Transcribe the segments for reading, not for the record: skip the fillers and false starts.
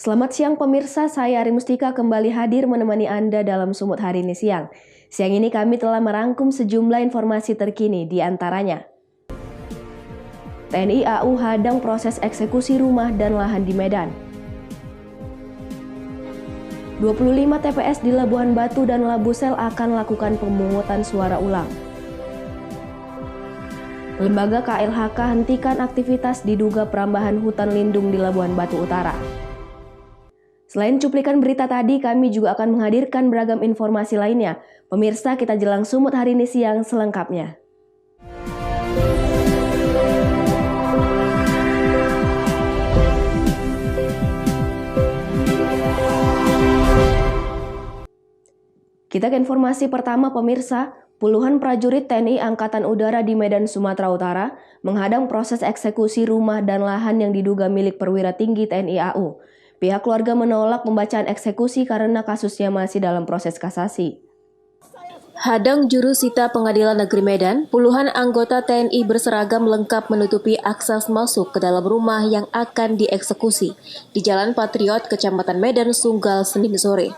Selamat siang pemirsa, saya Ari Mustika kembali hadir menemani Anda dalam Sumut hari ini siang. Siang ini kami telah merangkum sejumlah informasi terkini, di antaranya TNI AU hadang proses eksekusi rumah dan lahan di Medan. 25 TPS di Labuhan Batu dan Labusel akan lakukan pemungutan suara ulang. Lembaga KLHK hentikan aktivitas diduga perambahan hutan lindung di Labuhan Batu Utara. Selain cuplikan berita tadi, kami juga akan menghadirkan beragam informasi lainnya. Pemirsa, kita jelang Sumut hari ini siang selengkapnya. Kita ke informasi pertama pemirsa, puluhan prajurit TNI Angkatan Udara di Medan, Sumatera Utara menghadang proses eksekusi rumah dan lahan yang diduga milik perwira tinggi TNI AU. Pihak keluarga menolak pembacaan eksekusi karena kasusnya masih dalam proses kasasi. Hadang jurusita Pengadilan Negeri Medan, puluhan anggota TNI berseragam lengkap menutupi akses masuk ke dalam rumah yang akan dieksekusi di Jalan Patriot, Kecamatan Medan, Sunggal, Senin sore.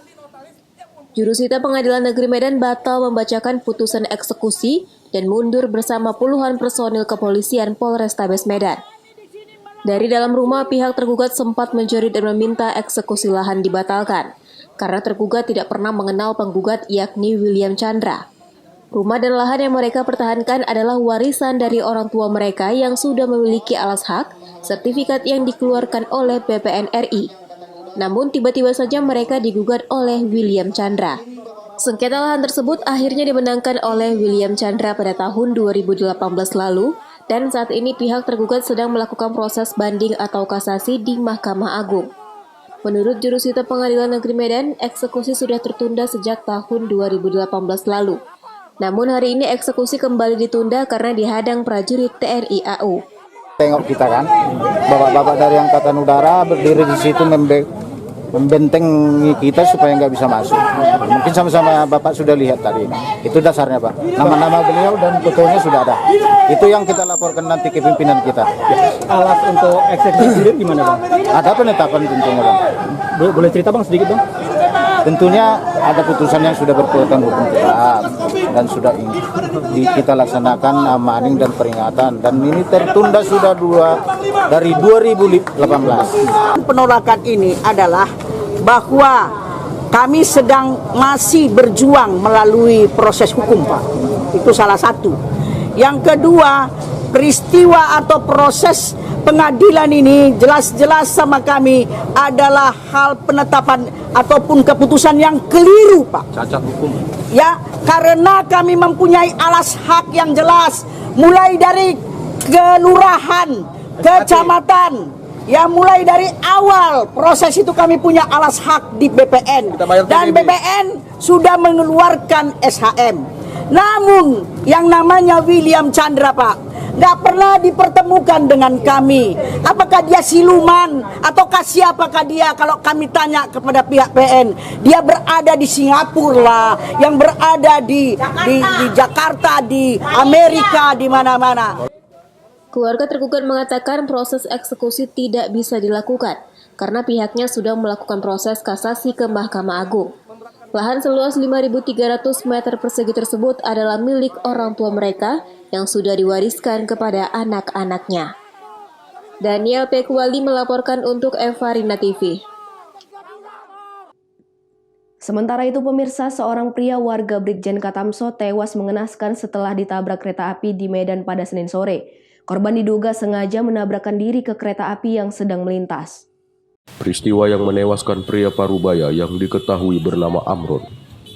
Jurusita Pengadilan Negeri Medan batal membacakan putusan eksekusi dan mundur bersama puluhan personil kepolisian Polrestabes Medan. Dari dalam rumah, pihak tergugat sempat menjerit dan meminta eksekusi lahan dibatalkan, karena tergugat tidak pernah mengenal penggugat yakni William Chandra. Rumah dan lahan yang mereka pertahankan adalah warisan dari orang tua mereka yang sudah memiliki alas hak, sertifikat yang dikeluarkan oleh BPN RI. Namun tiba-tiba saja mereka digugat oleh William Chandra. Sengketa lahan tersebut akhirnya dimenangkan oleh William Chandra pada tahun 2018 lalu, dan saat ini pihak tergugat sedang melakukan proses banding atau kasasi di Mahkamah Agung. Menurut jurusita Pengadilan Negeri Medan, eksekusi sudah tertunda sejak tahun 2018 lalu. Namun hari ini eksekusi kembali ditunda karena dihadang prajurit TNI AU. Tengok kita kan, bapak-bapak dari Angkatan Udara berdiri di situ membentengi kita supaya nggak bisa masuk. Mungkin sama-sama Bapak sudah lihat tadi. Itu dasarnya Pak. Nama-nama beliau dan fotonya sudah ada. Itu yang kita laporkan nanti ke pimpinan kita. Alat untuk eksekusi gimana Bang? Ada penetapan tentunya Bang. Boleh cerita Bang sedikit Bang? Tentunya ada putusan yang sudah berkekuatan hukum tetap dan sudah kita laksanakan amaning dan peringatan, dan ini tertunda sudah dari 2018. Penolakan ini adalah bahwa kami sedang masih berjuang melalui proses hukum Pak. Itu salah satu. Yang kedua, peristiwa atau proses pengadilan ini jelas-jelas sama kami adalah hal penetapan ataupun keputusan yang keliru Pak. Cacat hukum. Ya, karena kami mempunyai alas hak yang jelas, mulai dari kelurahan, kecamatan, ya mulai dari awal proses itu kami punya alas hak di BPN. Dan BPN sudah mengeluarkan SHM. Namun yang namanya William Chandra Pak, nggak pernah dipertemukan dengan kami. Apakah dia siluman ataukah siapakah dia? Kalau kami tanya kepada pihak PN, dia berada di Singapura lah, yang berada di Jakarta, di Amerika, di mana-mana. Keluarga tergugat mengatakan proses eksekusi tidak bisa dilakukan karena pihaknya sudah melakukan proses kasasi ke Mahkamah Agung. Lahan seluas 5.300 meter persegi tersebut adalah milik orang tua mereka yang sudah diwariskan kepada anak-anaknya. Daniel Pekuali melaporkan untuk Eva Rina TV. Sementara itu pemirsa, seorang pria warga Brigjen Katamso tewas mengenaskan setelah ditabrak kereta api di Medan pada Senin sore. Korban diduga sengaja menabrakkan diri ke kereta api yang sedang melintas. Peristiwa yang menewaskan pria Parubaya yang diketahui bernama Amron,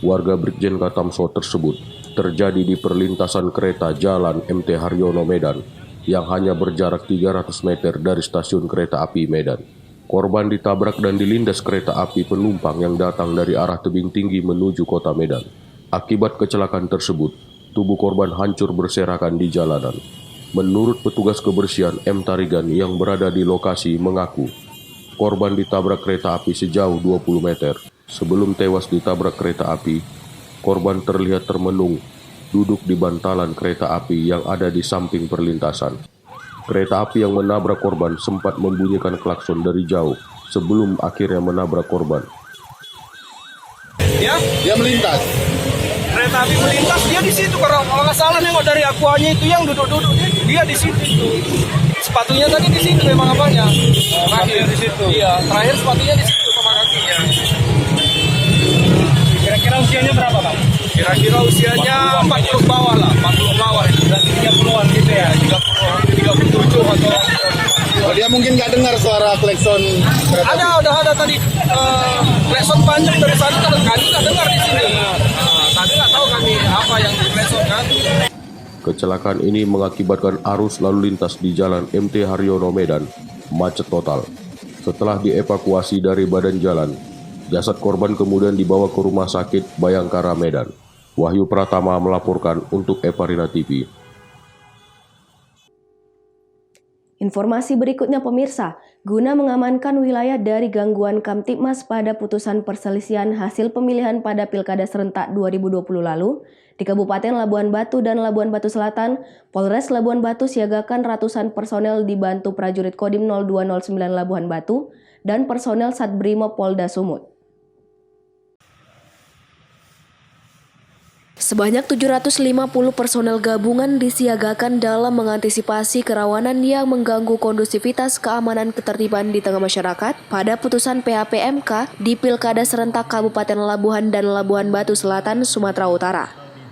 warga Brigjen Katamso tersebut, terjadi di perlintasan kereta jalan MT Haryono Medan yang hanya berjarak 300 meter dari stasiun kereta api Medan. Korban ditabrak dan dilindas kereta api penumpang yang datang dari arah tebing tinggi menuju kota Medan. Akibat kecelakaan tersebut, tubuh korban hancur berserakan di jalanan. Menurut petugas kebersihan M. Tarigan yang berada di lokasi mengaku, korban ditabrak kereta api sejauh 20 meter. Sebelum tewas ditabrak kereta api, korban terlihat termenung, duduk di bantalan kereta api yang ada di samping perlintasan. Kereta api yang menabrak korban sempat membunyikan klakson dari jauh sebelum akhirnya menabrak korban. Ya, Dia melintas. kereta api melintas, dia di situ. Kalau nggak salah nengok dari akuanya itu yang duduk-duduk, dia di situ itu. Sepatunya tadi di situ memang apanya? Terakhir di situ. Iya, terakhir sepatunya di situ sama kakinya. Kira-kira usianya berapa, Bang? Kira-kira usianya 40 bawah lah, 40 bawah itu. 30-an gitu ya? 37 atau Oh, dia mungkin nggak dengar suara klakson kereta api. udah ada tadi klakson panjang dari sana kan kami nggak dengar di sini. Tadi nggak tahu kami apa yang di klakson kan. Kecelakaan ini mengakibatkan arus lalu lintas di Jalan MT Haryono Medan macet total. Setelah dievakuasi dari badan jalan, jasad korban kemudian dibawa ke Rumah Sakit Bayangkara Medan. Wahyu Pratama melaporkan untuk Evarina TV. Informasi berikutnya pemirsa, guna mengamankan wilayah dari gangguan Kamtibmas pada putusan perselisihan hasil pemilihan pada Pilkada Serentak 2020 lalu, di Kabupaten Labuhan Batu dan Labuhan Batu Selatan, Polres Labuhan Batu siagakan ratusan personel dibantu prajurit Kodim 0209 Labuhan Batu dan personel Satbrimo Polda Sumut. Sebanyak 750 personel gabungan disiagakan dalam mengantisipasi kerawanan yang mengganggu kondusivitas keamanan ketertiban di tengah masyarakat pada putusan PHP MK di Pilkada Serentak Kabupaten Labuhan dan Labuhan Batu Selatan, Sumatera Utara.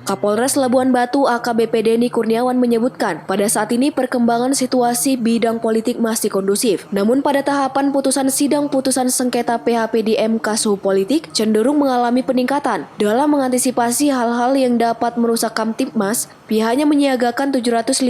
Kapolres Labuhan Batu AKBP Denny Kurniawan menyebutkan, pada saat ini perkembangan situasi bidang politik masih kondusif. Namun pada tahapan putusan sidang putusan sengketa PHP di MK suhu politik cenderung mengalami peningkatan. Dalam mengantisipasi hal-hal yang dapat merusak Kamtibmas, pihaknya menyiagakan 750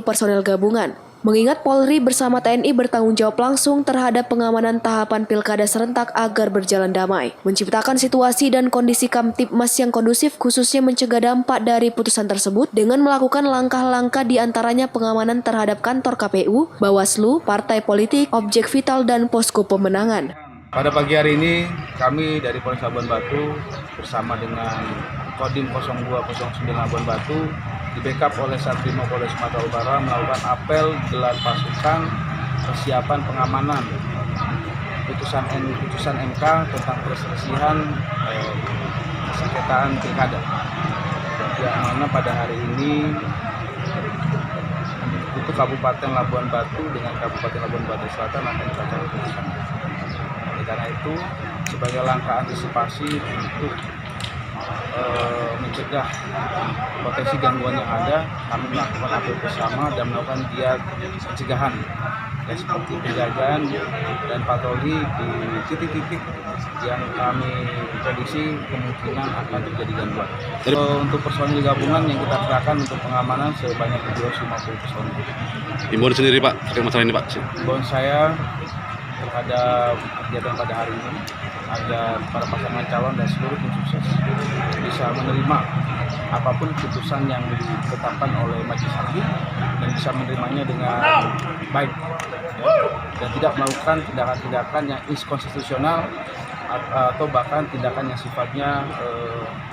personel gabungan. Mengingat Polri bersama TNI bertanggung jawab langsung terhadap pengamanan tahapan Pilkada Serentak agar berjalan damai, menciptakan situasi dan kondisi Kamtibmas yang kondusif khususnya mencegah dampak dari putusan tersebut dengan melakukan langkah-langkah diantaranya pengamanan terhadap kantor KPU, Bawaslu, partai politik, objek vital, dan posko pemenangan. Pada pagi hari ini kami dari Polres Labuhan Batu bersama dengan Kodim 0209 Labuhan Batu di backup oleh Satbrimo Polda Sumatera Utara melakukan apel gelar pasukan persiapan pengamanan putusan MK tentang perselisihan sengketaan pilkada, yang mana pada hari ini untuk Kabupaten Labuhan Batu dengan Kabupaten Labuhan Batu Selatan akan dibacakan putusan. Oleh karena itu, sebagai langkah antisipasi untuk mencegah potensi gangguan yang ada, kami melakukan apel bersama dan melakukan giat pencegahan, ya, seperti penjagaan dan patroli di titik-titik yang kami prediksi kemungkinan akan terjadi gangguan. Untuk personil gabungan yang kita kerahkan untuk pengamanan sebanyak 250 personil. Himbauan sendiri Pak, terkait masalah ini Pak? Himbauan saya terhadap kegiatan pada hari ini agar para pasangan calon dan seluruh tim sukses bisa menerima apapun keputusan yang ditetapkan oleh majelis hakim dan bisa menerimanya dengan baik, ya, dan tidak melakukan tindakan-tindakan yang inkonstitusional atau bahkan tindakan yang sifatnya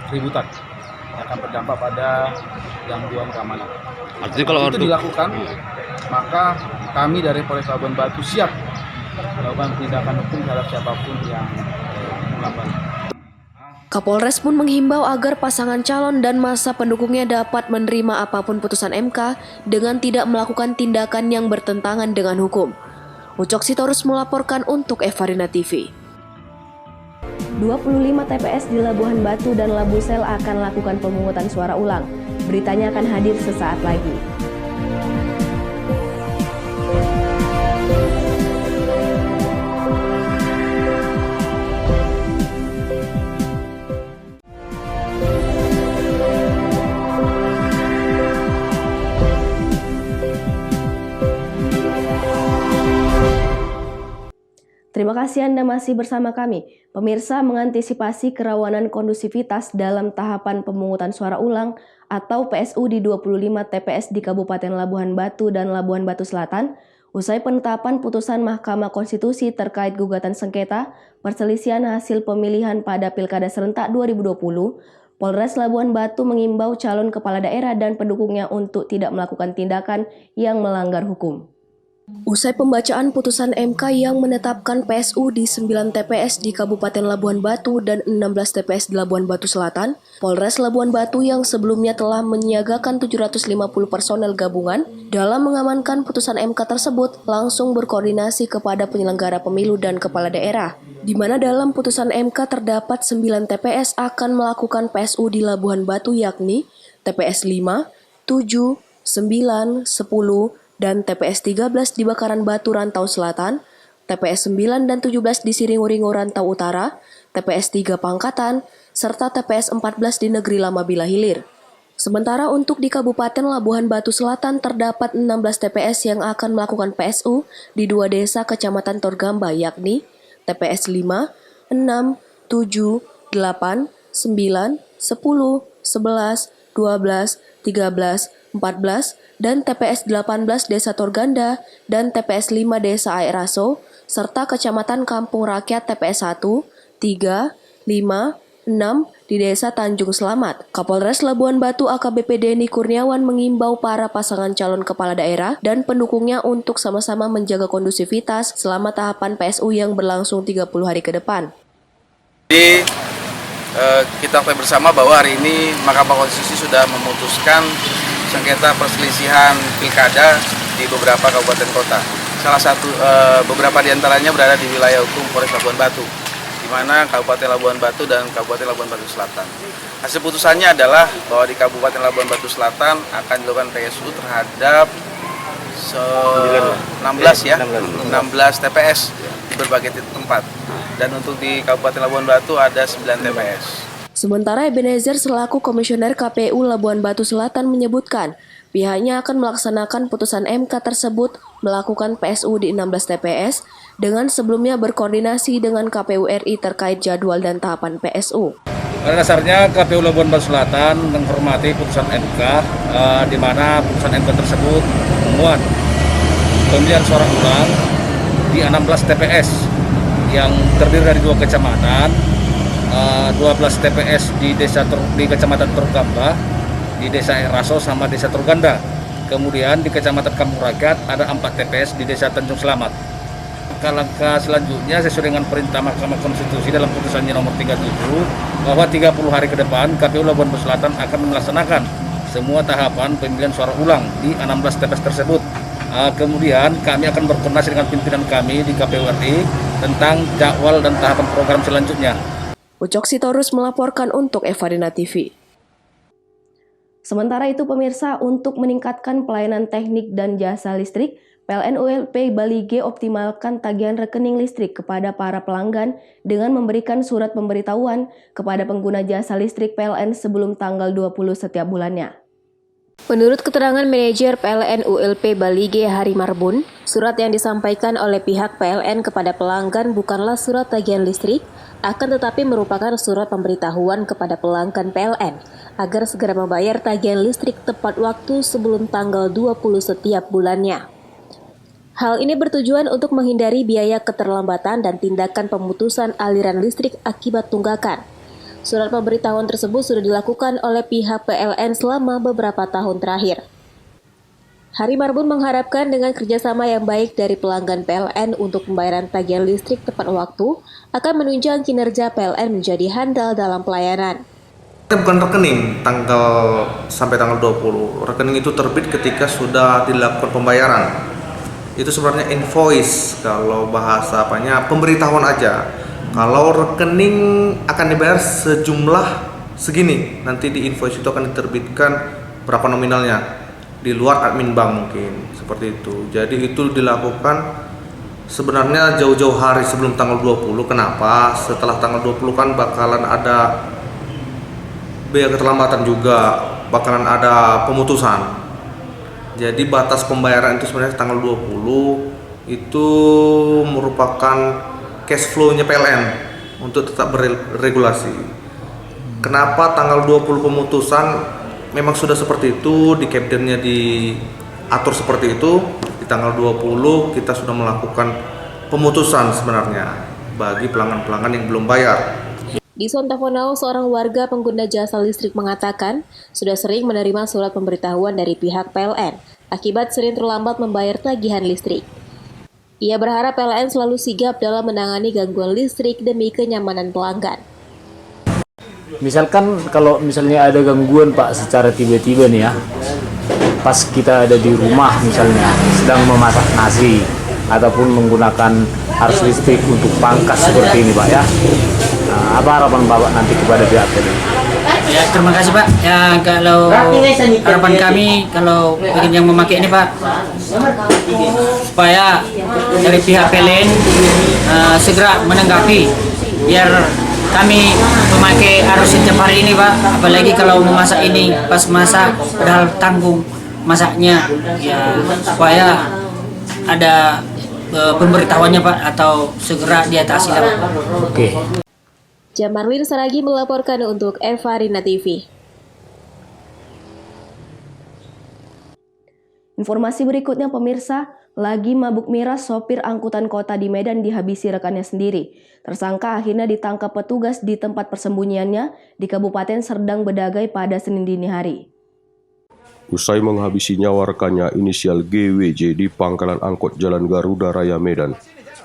keributan yang akan berdampak pada gangguan keamanan. Artinya kalau itu dilakukan, maka kami dari Polres Labuhan Batu siap melakukan tindakan hukum terhadap siapapun yang melakukan. Kapolres pun menghimbau agar pasangan calon dan masa pendukungnya dapat menerima apapun putusan MK dengan tidak melakukan tindakan yang bertentangan dengan hukum. Ucok Sitorus melaporkan untuk Evarina TV. 25 TPS di Labuhan Batu dan Labusel akan lakukan pemungutan suara ulang. Beritanya akan hadir sesaat lagi. Terima kasih Anda masih bersama kami. Pemirsa, mengantisipasi kerawanan kondusivitas dalam tahapan pemungutan suara ulang atau PSU di 25 TPS di Kabupaten Labuhan Batu dan Labuhan Batu Selatan, usai penetapan putusan Mahkamah Konstitusi terkait gugatan sengketa perselisihan hasil pemilihan pada Pilkada Serentak 2020, Polres Labuhan Batu mengimbau calon kepala daerah dan pendukungnya untuk tidak melakukan tindakan yang melanggar hukum. Usai pembacaan putusan MK yang menetapkan PSU di 9 TPS di Kabupaten Labuan Batu dan 16 TPS di Labuan Batu Selatan, Polres Labuan Batu yang sebelumnya telah menyiagakan 750 personel gabungan dalam mengamankan putusan MK tersebut langsung berkoordinasi kepada penyelenggara pemilu dan kepala daerah, di mana dalam putusan MK terdapat 9 TPS akan melakukan PSU di Labuan Batu yakni TPS 5, 7, 9, 10, dan TPS 13 di Bakaran Batu Rantau Selatan, TPS 9 dan 17 di Siringuringo Rantau Utara, TPS 3 Pangkatan, serta TPS 14 di Negeri Lama Bila Hilir. Sementara untuk di Kabupaten Labuhan Batu Selatan terdapat 16 TPS yang akan melakukan PSU di 2 desa Kecamatan Torgamba yakni TPS 5, 6, 7, 8, 9, 10, 11, 12, 13, 14, dan TPS 18 Desa Torganda dan TPS 5 Desa Air Raso, serta Kecamatan Kampung Rakyat TPS 1, 3, 5, 6 di Desa Tanjung Selamat. Kapolres Labuan Batu AKBP Denny Kurniawan mengimbau para pasangan calon kepala daerah dan pendukungnya untuk sama-sama menjaga kondusivitas selama tahapan PSU yang berlangsung 30 hari ke depan. Jadi kita ketahui bersama bahwa hari ini Mahkamah Konstitusi sudah memutuskan sengketa perselisihan pilkada di beberapa kabupaten kota. Salah satu beberapa diantaranya berada di wilayah hukum Polres Labuan Batu, di mana Kabupaten Labuan Batu dan Kabupaten Labuan Batu Selatan. Hasil putusannya adalah bahwa di Kabupaten Labuan Batu Selatan akan dilakukan PSU terhadap 16 TPS di berbagai tempat. Dan untuk di Kabupaten Labuan Batu ada 9 TPS. Sementara Ebenezer selaku Komisioner KPU Labuan Batu Selatan menyebutkan pihaknya akan melaksanakan putusan MK tersebut melakukan PSU di 16 TPS dengan sebelumnya berkoordinasi dengan KPU RI terkait jadwal dan tahapan PSU. Pada dasarnya KPU Labuan Batu Selatan menghormati putusan MK di mana putusan MK tersebut memuat pemilihan suara ulang di 16 TPS yang terdiri dari 2 kecamatan, 12 TPS di Kecamatan Torgamba, di Desa Air Raso sama Desa Torganda. Kemudian di Kecamatan Kampung Rakyat ada 4 TPS di Desa Tanjung Selamat. Langkah selanjutnya sesuai dengan perintah Mahkamah Konstitusi dalam putusannya nomor 37 bahwa 30 hari ke depan KPU Labuan Batu Selatan akan melaksanakan semua tahapan pemilihan suara ulang di 16 TPS tersebut. Kemudian kami akan berkoordinasi dengan pimpinan kami di KPU RI tentang jadwal dan tahapan program selanjutnya. Ucok Sitorus melaporkan untuk Evadina TV. Sementara itu pemirsa, untuk meningkatkan pelayanan teknik dan jasa listrik, PLN ULP Bali G optimalkan tagihan rekening listrik kepada para pelanggan dengan memberikan surat pemberitahuan kepada pengguna jasa listrik PLN sebelum tanggal 20 setiap bulannya. Menurut keterangan manajer PLN ULP Bali G Hari Marbun, surat yang disampaikan oleh pihak PLN kepada pelanggan bukanlah surat tagihan listrik, akan tetapi merupakan surat pemberitahuan kepada pelanggan PLN agar segera membayar tagihan listrik tepat waktu sebelum tanggal 20 setiap bulannya. Hal ini bertujuan untuk menghindari biaya keterlambatan dan tindakan pemutusan aliran listrik akibat tunggakan. Surat pemberitahuan tersebut sudah dilakukan oleh pihak PLN selama beberapa tahun terakhir. Hari Marbun mengharapkan dengan kerjasama yang baik dari pelanggan PLN untuk pembayaran tagihan listrik tepat waktu akan menunjang kinerja PLN menjadi handal dalam pelayanan. Bukan rekening sampai tanggal 20. Rekening itu terbit ketika sudah dilakukan pembayaran. Itu sebenarnya invoice, kalau bahasa pemberitahuan aja. Kalau rekening akan dibayar sejumlah segini, nanti di invoice itu akan diterbitkan berapa nominalnya. Di luar admin bank mungkin, seperti itu. Jadi itu dilakukan sebenarnya jauh-jauh hari sebelum tanggal 20. Kenapa? Setelah tanggal 20 kan bakalan ada biaya keterlambatan juga, bakalan ada pemutusan. Jadi batas pembayaran itu sebenarnya tanggal 20 itu merupakan cash flow-nya PLN untuk tetap berregulasi. Kenapa tanggal 20 pemutusan? Memang sudah seperti itu, di Capdennya diatur seperti itu. Di tanggal 20 kita sudah melakukan pemutusan sebenarnya bagi pelanggan-pelanggan yang belum bayar. Di Sontafonau, seorang warga pengguna jasa listrik mengatakan sudah sering menerima surat pemberitahuan dari pihak PLN akibat sering terlambat membayar tagihan listrik. Ia berharap PLN selalu sigap dalam menangani gangguan listrik demi kenyamanan pelanggan. Misalkan kalau misalnya ada gangguan Pak secara tiba-tiba nih ya, pas kita ada di rumah misalnya sedang memasak nasi ataupun menggunakan arus listrik untuk pangkas seperti ini Pak ya. Nah, apa harapan Bapak nanti kepada pihak tadi? Ya, terima kasih Pak. Ya, kalau harapan kami kalau ingin yang memakai ini Pak, supaya dari pihak PLN segera menanggapi biar kami memakai arus setiap hari ini Pak. Apalagi kalau memasak ini pas masak padahal tanggung masaknya, ya supaya ada pemberitahuannya Pak atau segera diatasi Pak. Oke. Jamarlin Saragi melaporkan untuk Evarina TV. Informasi berikutnya pemirsa, lagi mabuk miras sopir angkutan kota di Medan dihabisi rekannya sendiri. Tersangka akhirnya ditangkap petugas di tempat persembunyiannya di Kabupaten Serdang Bedagai pada Senin dini hari. Usai menghabisi nyawa rekannya inisial GWJ di pangkalan angkot Jalan Garuda Raya Medan,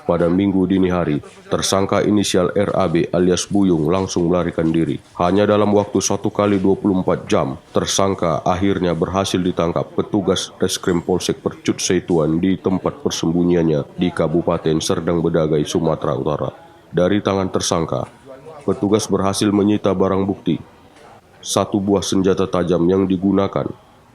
pada Minggu dini hari, tersangka inisial RAB alias Buyung langsung melarikan diri. Hanya dalam waktu 1x24 jam, tersangka akhirnya berhasil ditangkap petugas Reskrim Polsek Percut Seituan di tempat persembunyiannya di Kabupaten Serdang Bedagai, Sumatera Utara. Dari tangan tersangka, petugas berhasil menyita barang bukti, 1 buah senjata tajam yang digunakan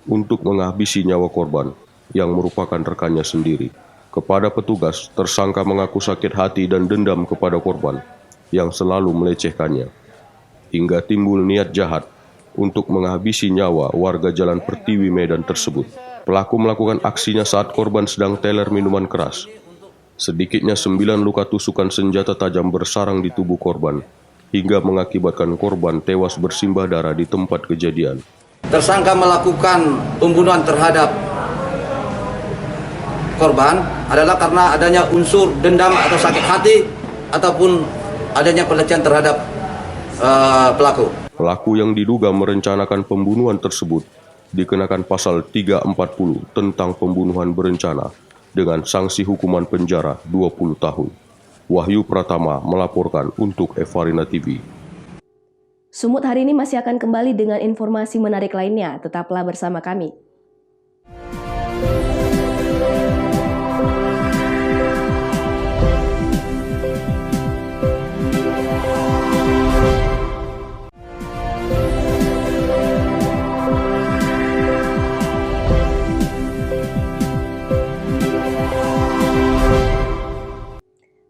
untuk menghabisi nyawa korban yang merupakan rekannya sendiri. Kepada petugas, tersangka mengaku sakit hati dan dendam kepada korban yang selalu melecehkannya, hingga timbul niat jahat untuk menghabisi nyawa warga Jalan Pertiwi Medan tersebut. Pelaku melakukan aksinya saat korban sedang teler minuman keras. Sedikitnya 9 luka tusukan senjata tajam bersarang di tubuh korban, hingga mengakibatkan korban tewas bersimbah darah di tempat kejadian. Tersangka melakukan pembunuhan terhadap korban adalah karena adanya unsur dendam atau sakit hati ataupun adanya pelecehan terhadap pelaku. Pelaku yang diduga merencanakan pembunuhan tersebut dikenakan pasal 340 tentang pembunuhan berencana dengan sanksi hukuman penjara 20 tahun. Wahyu Pratama melaporkan untuk Evarina TV. Sumut hari ini masih akan kembali dengan informasi menarik lainnya. Tetaplah bersama kami.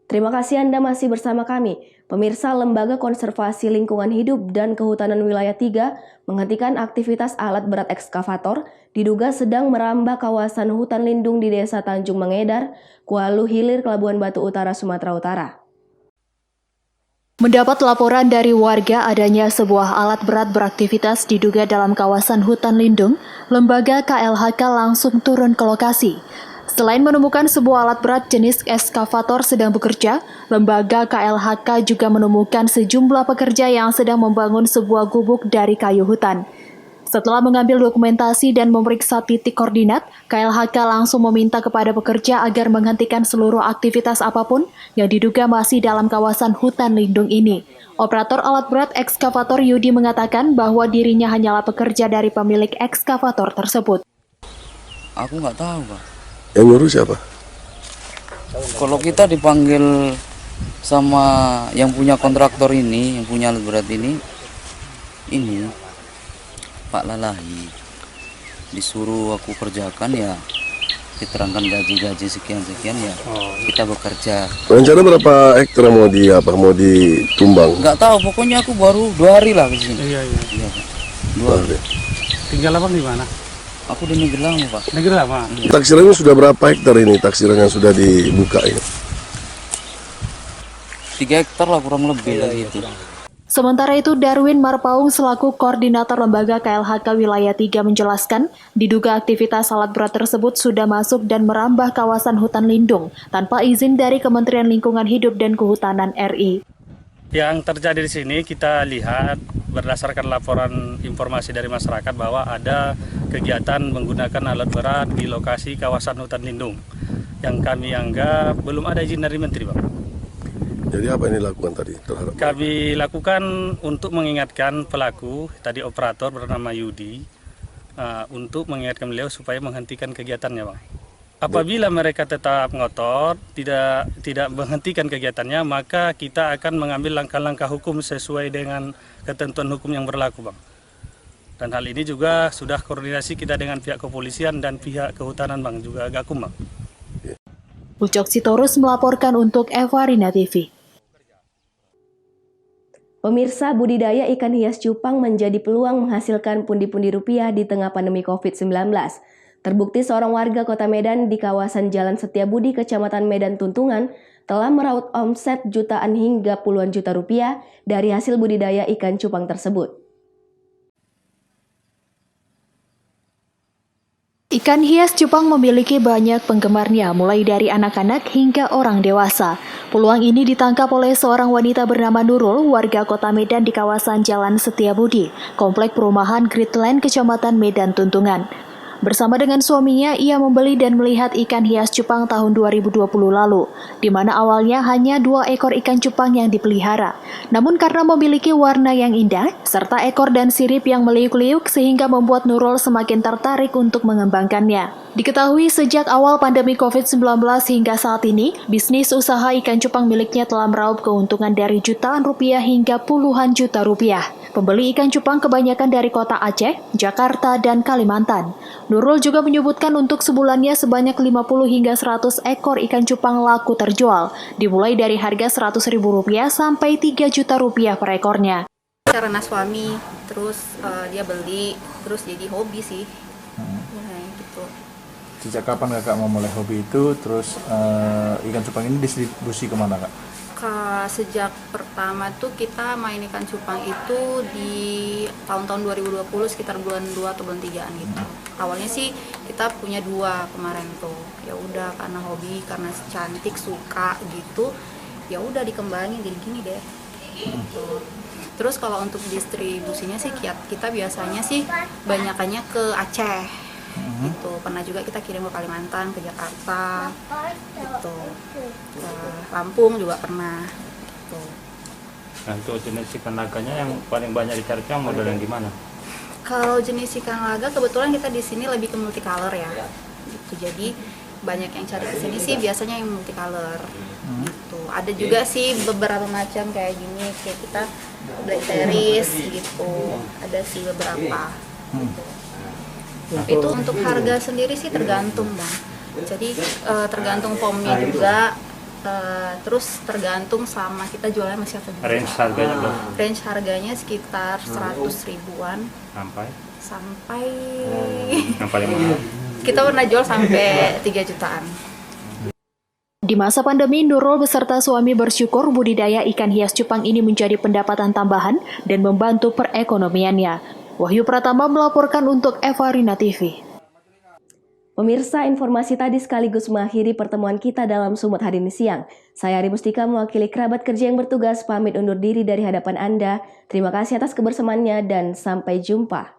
Terima kasih Anda masih bersama kami. Pemirsa, Lembaga Konservasi Lingkungan Hidup dan Kehutanan Wilayah 3 menghentikan aktivitas alat berat ekskavator diduga sedang merambah kawasan hutan lindung di Desa Tanjung Mengedar, Kualu Hilir, Labuan Batu Utara, Sumatera Utara. Mendapat laporan dari warga adanya sebuah alat berat beraktivitas diduga dalam kawasan hutan lindung, Lembaga KLHK langsung turun ke lokasi. Selain menemukan sebuah alat berat jenis ekskavator sedang bekerja, Lembaga KLHK juga menemukan sejumlah pekerja yang sedang membangun sebuah gubuk dari kayu hutan. Setelah mengambil dokumentasi dan memeriksa titik koordinat, KLHK langsung meminta kepada pekerja agar menghentikan seluruh aktivitas apapun yang diduga masih dalam kawasan hutan lindung ini. Operator alat berat ekskavator Yudi mengatakan bahwa dirinya hanyalah pekerja dari pemilik ekskavator tersebut. Aku nggak tahu, Pak. Yang nyuruh siapa? Kalau kita dipanggil sama yang punya kontraktor ini, yang punya alat berat ini Pak Lalahi, disuruh aku kerjakan ya, diterangkan gaji sekian ya, kita bekerja. Rencana berapa hektar mau ditumbang? Nggak tahu, pokoknya aku baru 2 hari lah ke sini. Iya. 2 hari. Tinggal apa di mana? Aku di Negeri Lama, Pak. Negeri Lama. Taksirannya sudah berapa hektar ini taksiran yang sudah dibuka ini? 3 hektar lah kurang lebih lah gitu. Sementara itu, Darwin Marpaung selaku koordinator Lembaga KLHK Wilayah 3 menjelaskan, diduga aktivitas alat berat tersebut sudah masuk dan merambah kawasan hutan lindung tanpa izin dari Kementerian Lingkungan Hidup dan Kehutanan RI. Yang terjadi di sini kita lihat berdasarkan laporan informasi dari masyarakat bahwa ada kegiatan menggunakan alat berat di lokasi kawasan hutan lindung. yang kami anggap belum ada izin dari Menteri, Bang. Jadi apa yang dilakukan tadi terhadap Kami lakukan untuk mengingatkan pelaku, tadi operator bernama Yudi, untuk mengingatkan beliau supaya menghentikan kegiatannya, Bang. Apabila mereka tetap ngotot, tidak menghentikan kegiatannya, maka kita akan mengambil langkah-langkah hukum sesuai dengan ketentuan hukum yang berlaku, Bang. Dan hal ini juga sudah koordinasi kita dengan pihak kepolisian dan pihak kehutanan, Bang, juga Gakum, Bang. Ucok Sitorus melaporkan untuk Evarina TV. Pemirsa, budidaya ikan hias cupang menjadi peluang menghasilkan pundi-pundi rupiah di tengah pandemi COVID-19. Terbukti seorang warga Kota Medan di kawasan Jalan Setiabudi, Kecamatan Medan Tuntungan, telah meraup omset jutaan hingga puluhan juta rupiah dari hasil budidaya ikan cupang tersebut. Ikan hias cupang memiliki banyak penggemarnya, mulai dari anak-anak hingga orang dewasa. Peluang ini ditangkap oleh seorang wanita bernama Nurul, warga Kota Medan di kawasan Jalan Setiabudi, Komplek Perumahan Gridland, Kecamatan Medan Tuntungan. Bersama dengan suaminya, ia membeli dan melihat ikan hias cupang tahun 2020 lalu, di mana awalnya hanya 2 ekor ikan cupang yang dipelihara. Namun karena memiliki warna yang indah, serta ekor dan sirip yang meliuk-liuk sehingga membuat Nurul semakin tertarik untuk mengembangkannya. Diketahui sejak awal pandemi COVID-19 hingga saat ini, bisnis usaha ikan cupang miliknya telah meraup keuntungan dari jutaan rupiah hingga puluhan juta rupiah. Pembeli ikan cupang kebanyakan dari kota Aceh, Jakarta, dan Kalimantan. Nurul juga menyebutkan untuk sebulannya sebanyak 50 hingga 100 ekor ikan cupang laku terjual, dimulai dari harga Rp100.000 sampai Rp3 juta per ekornya. Karena suami, terus dia beli, terus jadi hobi sih. Gitu. Sejak kapan kakak mau mulai hobi itu, terus ikan cupang ini distribusi kemana, Kak? Sejak pertama tuh kita main ikan cupang itu di tahun-tahun 2020, sekitar bulan 2 atau bulan 3-an gitu. Awalnya sih kita punya 2 kemarin tuh. Ya udah karena hobi, karena cantik, suka gitu. Ya udah dikembangin gini-gini deh. Gitu. Terus kalau untuk distribusinya sih kita biasanya sih banyakannya ke Aceh. Gitu. Pernah juga kita kirim ke Kalimantan, ke Jakarta, gitu. Ke Lampung juga pernah. Gitu. Nah, untuk jenis ikan laganya yang paling banyak dicari model yang gimana? Kalau jenis ikan laga kebetulan kita di sini lebih ke multicolor ya. Gitu. Jadi banyak yang cari ke sini sih biasanya yang multicolor. Gitu. Ada juga sih beberapa macam kayak gini, kayak kita black series gitu. Ada sih beberapa. Gitu. Itu untuk harga sendiri sih tergantung, Bang. Jadi tergantung formnya juga, terus tergantung sama kita jualnya masih apa. Range harganya berapa? Range harganya sekitar 100 ribuan. Sampai yang paling mahal? Kita pernah jual sampai 3 jutaan. Di masa pandemi, Nurul beserta suami bersyukur budidaya ikan hias cupang ini menjadi pendapatan tambahan dan membantu perekonomiannya. Wahyu Pratama melaporkan untuk Evarina TV. Pemirsa, informasi tadi sekaligus mengakhiri pertemuan kita dalam Sumut hari ini siang. Saya Ari Mustika mewakili kerabat kerja yang bertugas pamit undur diri dari hadapan Anda. Terima kasih atas kebersamaannya dan sampai jumpa.